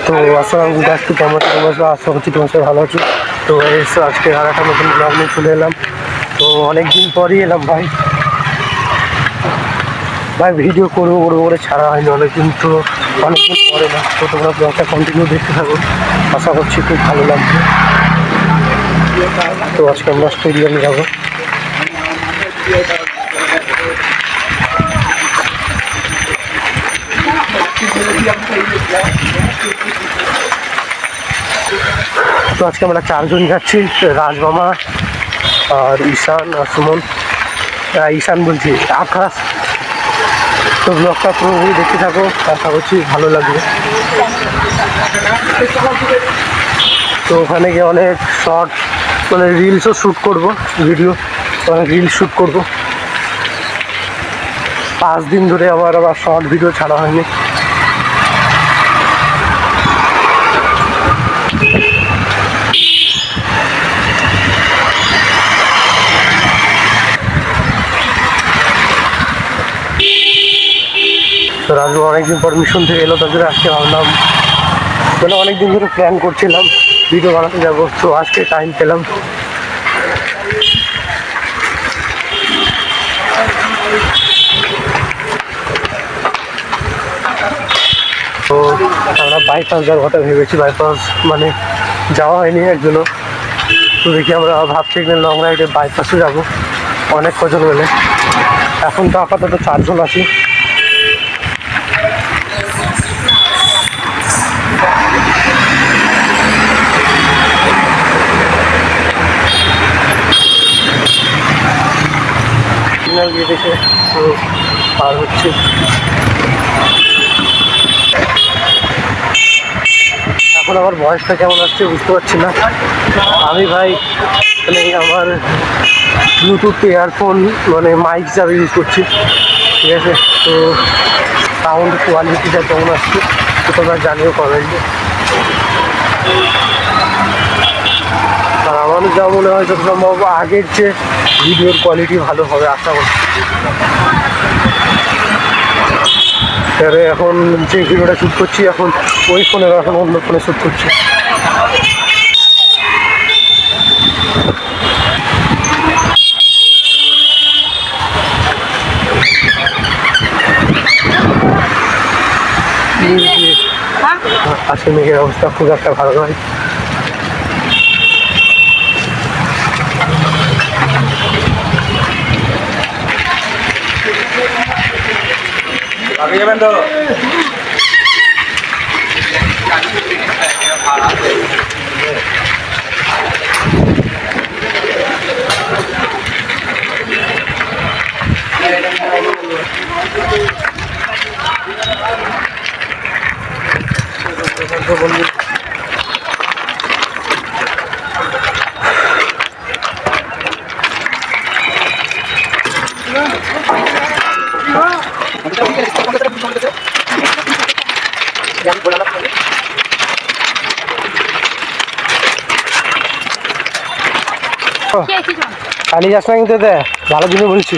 তো আসসালামু আলাইকুম, কেমন তোমরা? আশা করছি তোমার সাথে ভালো আছো। তো এসে আজকে আর একটা নতুন ব্লগ নিয়ে চলে এলাম। তো অনেকদিন পরই এলাম ভাই ভিডিও করবো করে ছাড়া হয়নি অনেকদিন, তো অনেকদিন পরে না। তো তোমরা ব্লগটা কন্টিনিউ দেখতে থাকো, আশা করছি খুব ভালো লাগবে। তো আজকে আমরা স্টেডিয়ামে যাবো। তো আজকে আমরা চারজন যাচ্ছি, রাজমামা আর ঈশান আর সুমন, ঈশান বলছি আকাশ। তো ব্লগটা পুরোপুরি দেখতে থাকো, আশা করছি ভালো লাগবে। তো ওখানে গিয়ে অনেক শর্ট মানে রিলসও শ্যুট করবো, ভিডিও অনেক রিলস শ্যুট করবো। 5 দিন ধরে আবার শর্ট ভিডিও ছাড়া হয়নি। তো রাজু অনেকদিন পর মিশন থেকে এলো, তাদের আজকে ভাবলাম মানে অনেকদিন ধরে প্ল্যান করছিলাম ভিডিও বানাতে যাবো, তো আজকে টাইম পেলাম। তো আমরা বাইপাস যাওয়ার কথা ভেবেছি, বাইপাস মানে যাওয়া হয়নি একজনও। তো দেখি আমরা ভাবছি একদিন লং রাইডে বাইপাসে যাবো অনেক কজন মিলে। এখন তো আপাতত 4 জন আছি। সিগন্যাল দিয়ে দেখে তো পার হচ্ছে। এখন আমার ভয়েসটা কেমন আসছে বুঝতে পারছি না। আমি ভাই মানে আমার ব্লুটুথ ইয়ারফোন মানে মাইক হিসাবে ইউজ করছি, ঠিক আছে? তো সাউন্ড কোয়ালিটিটা কেমন আসছে তো তোমরা জানিও কমেন্টে। আর আমার যা মনে হয় যত সম্ভব আগের যে ভিডিওর কোয়ালিটি ভালো হবে আশা করছি। এখন যে ভিডিওটা শ্যুট করছি এখন ওই ফোনে, এখন অন্য ফোনে শ্যুট করছি। আজকে মেঘের অবস্থা খুব একটা ভালো নয়। যাবেন তো বন্ধু কালি যাস না কিন্তু দে ভালো দিনে বলছি,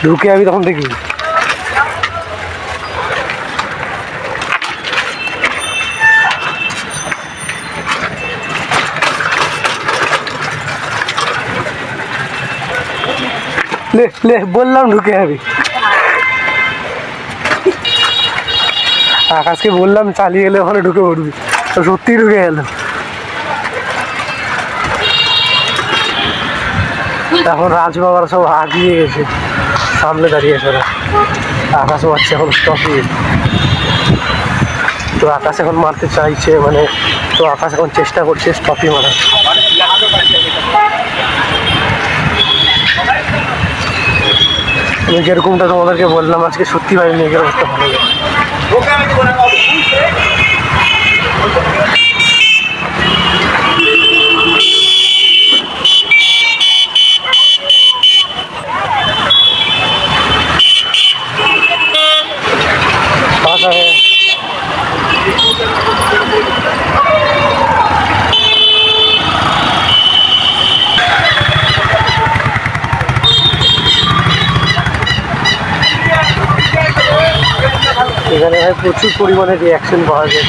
ঢুকে যাবি তখন দেখবি। লে লে বললাম ঢুকে যাবি। আকাশকে বললাম চালিয়ে গেলে ওখানে ঢুকে পড়বি, তো সত্যিই ঢুকে গেল। এখন রাজবাবারা সব আগিয়ে গেছে, সামনে দাঁড়িয়েছে ওরা। আকাশও পাচ্ছে এখন স্টপে। তো আকাশ এখন মারতে চাইছে মানে, তো আকাশ এখন চেষ্টা করছে স্টপি মারার। আমি যেরকমটা তোমাদেরকে বললাম আজকে সত্যি ভাই মেঘের অবস্থা ভালো লাগে। এখানে ভাই প্রচুর পরিমাণে রিয়াকশন পাওয়া যায়।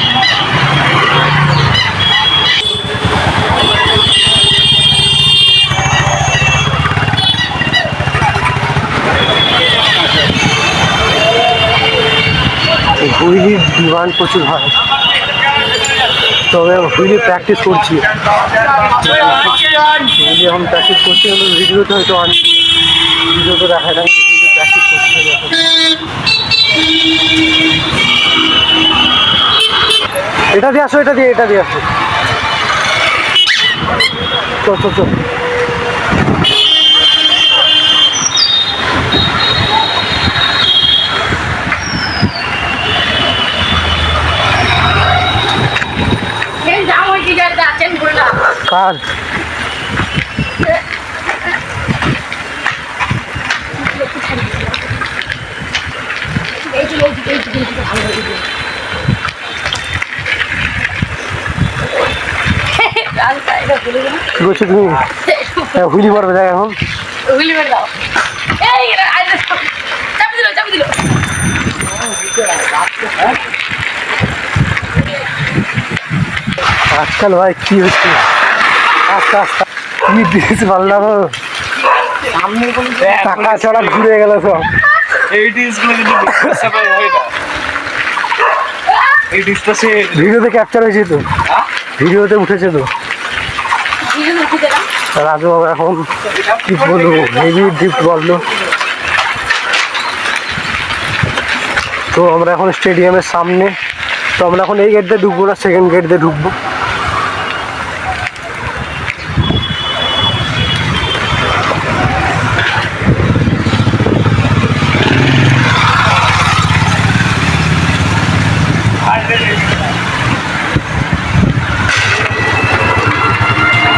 হুইলির ডিমান্ড প্রচুর হয়, তবে হুইলি প্র্যাকটিস করছি, হুইলি এখন প্র্যাকটিস করছি, কিন্তু ভিডিওতে হয়তো আনছি, ভিডিওতে দেখায় না, হুইলি প্র্যাকটিস করছি আমি এখন। এটা দিয়ে আসো, এটা দিয়ে আসো, চল। কার কি করছো তুমি? হুইলি মারবে দেখ এখন। আজকাল ভাই কি হচ্ছে, আস্তে কি দিয়েছে পারলাম, টাকা ছড়া ঘুরে গেল সব। ভিডিওতে ক্যাপচার হয়েছে তো, ভিডিওতে উঠেছে তো। রাজু বাবা এখন কি বলবো, হেভি ড্রিফট বললো। তো আমরা এখন স্টেডিয়ামের সামনে, তো আমরা এখন এই গেট দিয়ে ঢুকবো না, সেকেন্ড গেট দিয়ে ঢুকবো।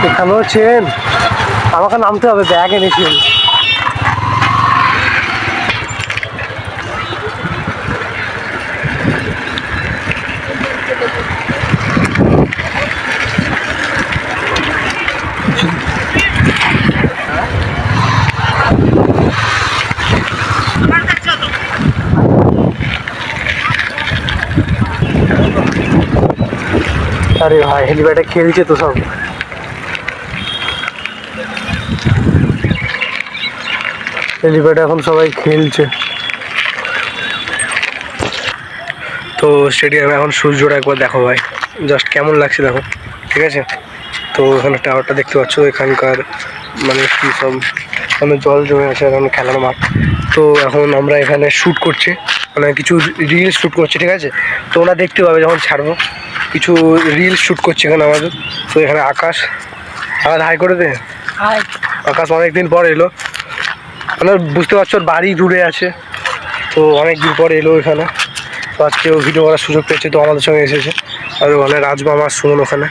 এখানে হচ্ছেন, আমাকে নামতে হবে, ব্যাগ এনেছি। আরে ভাই হেলিপ্যাডে খেলছে তো সব, হেলিপ্যাডে এখন সবাই খেলছে। তো স্টেডিয়ামে এখন সূর্যটা একবার দেখো ভাই, জাস্ট কেমন লাগছে দেখো, ঠিক আছে। তো এখানে টাওয়ারটা দেখতে পাচ্ছ, এখানকার মানে কী সব মানে জল জমে আছে, এখন খেলার মাঠ। তো এখন আমরা এখানে শ্যুট করছি, মানে কিছু রিলস শ্যুট করছি, ঠিক আছে। তো ওরা দেখতে পাবে যখন ছাড়বো, কিছু রিলস শ্যুট করছি এখানে আমাদের। তো এখানে আকাশ হাই করে দে, আকাশ অনেকদিন পর এলো, মানে বুঝতে পারছো ওর বাড়ি দূরে আছে, তো অনেক দিন পর এলো এখানে। তো আজকেও ভিডিও করার সুযোগ পেয়েছে, তো আমাদের সঙ্গে এসেছে। আর ওখানে রাজমামা সুমন ওখানে,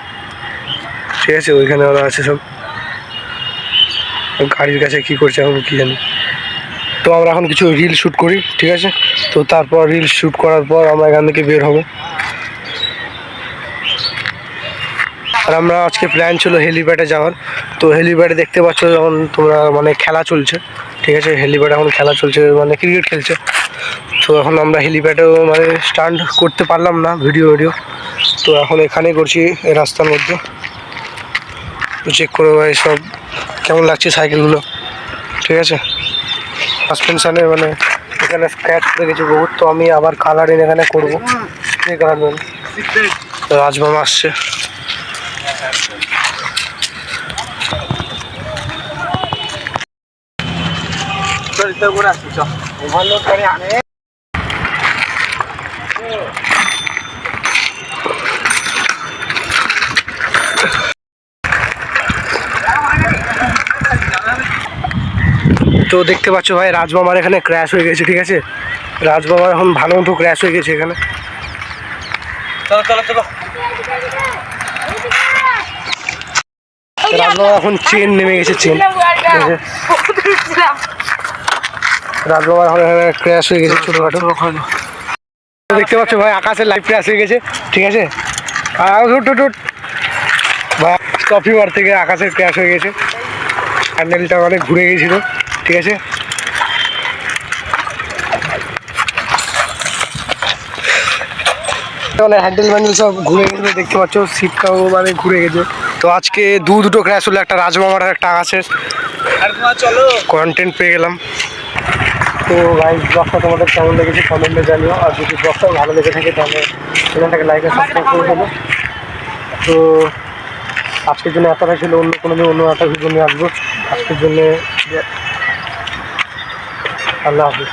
ঠিক আছে, ওইখানে ওরা আছে সব, গাড়ির কাছে কী করছে এখন কী জানি। তো আমরা এখন কিছু রিল শ্যুট করি, ঠিক আছে। তো তারপর রিল শ্যুট করার পর আমরা এখান থেকে বের হবো। আর আমরা আজকে প্ল্যান ছিল হেলিপ্যাডে যাওয়ার। তো হেলিপ্যাডে দেখতে পাচ্ছ যখন তোমরা মানে খেলা চলছে, ঠিক আছে, হেলিপ্যাডে এখন খেলা চলছে, মানে ক্রিকেট খেলছে। তো এখন আমরা হেলিপ্যাডেও মানে স্টান্ট করতে পারলাম না, ভিডিও। তো এখন এখানেই করছি এই রাস্তার মধ্যে। চেক করে ভাই সব কেমন লাগছে সাইকেলগুলো, ঠিক আছে। সাসপেনশানে মানে এখানে স্ক্র্যাচ পড়ে গেছে বহুত, তো আমি আবার কালারিং এখানে করবো, স্প্রে কালার। রাজমামা আসছে। তো দেখতে পাচ্ছ ভাই রাজমামার এখানে ক্র্যাশ হয়ে গেছে, ঠিক আছে। রাজমামার এখন ভালো মতো ক্র্যাশ হয়ে গেছে এখানে। রাজমামার এখন চেন নেমে গেছে, চেন, ঠিক আছে। রাজমামার এখন এখানে ক্র্যাশ হয়ে গেছে ছোটোখাটো। দেখতে পাচ্ছ ভাই আকাশের লাইভ ক্র্যাশ হয়ে গেছে, ঠিক আছে। ভাই কফি বার থেকে আকাশের ক্র্যাশ হয়ে গেছে, হ্যান্ডেলটা মানে ঘুরে গেছিলো, ঠিক আছে। মানে হ্যান্ডেল ম্যান্ডেল সব ঘুরে গেছে, দেখতে পাচ্ছ সিটটাও মানে ঘুরে গেছে। তো আজকে দুটো ক্র্যাশ হলো, একটা রাজমামার একটা আকাশের, কন্টেন্ট পেয়ে গেলাম। তো গাইস ব্লগটা তোমাদের কেমন লেগেছে কমেন্টে জানিও, আর যদি ব্লগটা ভালো লেগে থাকে তাহলে চ্যানেলটাকে লাইক আর সাবস্ক্রাইব করে দেবো। তো আজকের জন্য এতটাই ছিল, অন্য কোনো দিন অন্য একটা ভিডিও নিয়ে আসবো। আজকের জন্যে আল্লাহ হাফিজ।